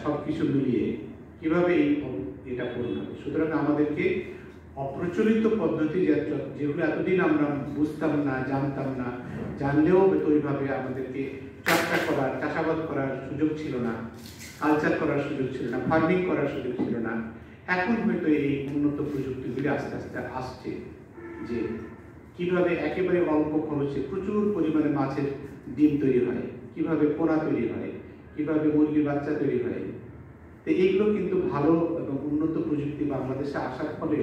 সবকিছু মিলিয়ে কিভাবে এটা পূরণ হবে। সুতরাং আমাদেরকে অপ্রচলিত পদ্ধতি যেগুলো এতদিন আমরা বুঝতাম না, জানতাম না, জানলেও ওইভাবে আমাদেরকে চর্চা করার, চাষাবাদ করার সুযোগ ছিল না, কালচার করার সুযোগ ছিল না, ফার্মিং করার সুযোগ ছিল না। এখন হয়তো এই উন্নত প্রযুক্তিগুলি আস্তে আস্তে আসছে, যে কিভাবে একেবারে অল্প খরচে প্রচুর পরিমাণে মাছের ডিম তৈরি হয়, কিভাবে পোনা তৈরি হয়, কিভাবে মুরগির বাচ্চা তৈরি হয়। তো এইগুলো কিন্তু ভালো এবং উন্নত প্রযুক্তি বাংলাদেশে আসার ফলে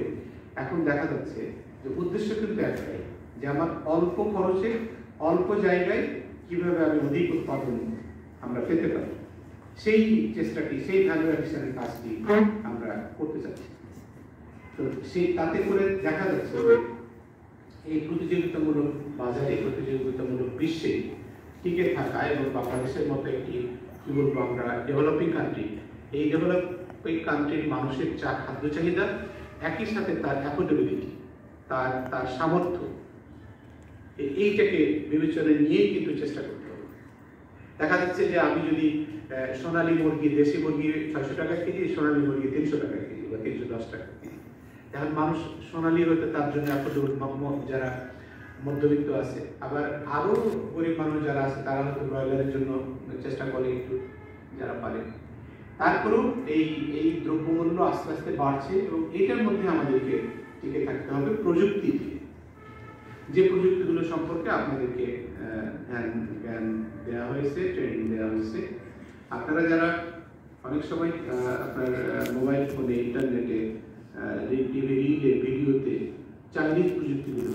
এখন দেখা যাচ্ছে যে উদ্দেশ্য কিন্তু একটাই, যে আমার অল্প খরচে অল্প জায়গায় কিভাবে আমি অধিক উৎপাদন আমরা পেতে পারি, সেই চেষ্টাটি, সেই ভ্যালু অ্যাডিশনের কাজটি আমরা করতে চাচ্ছি। তো সেই তাতে করে দেখা যাচ্ছে যে এই প্রতিযোগিতামূলক বাজারে, প্রতিযোগিতামূলক বিশ্বে টিকে থাকা এবং বাংলাদেশের মতো একটি কি বলবো আমরা ডেভেলপিং কান্ট্রি, এই ডেভেলপিং কান্ট্রির মানুষের খাদ্য চাহিদা, একই সাথে তার অ্যাফোর্ডেবিলিটি, তার সামর্থ্য, এইটাকে বিবেচনায় নিয়েই কিন্তু চেষ্টা করতে হবে। দেখা যাচ্ছে যে আমি যদি সোনালী মুরগি, দেশি মুরগি 600 টাকা কেজি, সোনালী মুরগি 300 টাকা কেজি বা 310 টাকা কেজি, এখন মানুষ সোনালী হতে তার জন্য অ্যাফোর্ডেবল, যারা মধ্যবিত্ত আছে, আবার আরো গরিব মানুষ যারা আছে তারা হয়তো ব্রয়লারের জন্য চেষ্টা করে একটু, যারা পারে। তারপরেও এই দ্রব্যমূল্য আস্তে আস্তে বাড়ছে এবং এটার মধ্যে আমাদেরকে টিকে থাকতে হবে প্রযুক্তি দিয়ে, যে প্রযুক্তিগুলো সম্পর্কে আপনাদেরকে জ্ঞান দেওয়া হয়েছে, ট্রেনিং দেওয়া হয়েছে। আপনারা যারা অনেক সময় আপনার মোবাইল ফোনে, ইন্টারনেটে, টিভি, ভিডিওতে চাইনিজ প্রযুক্তিগুলো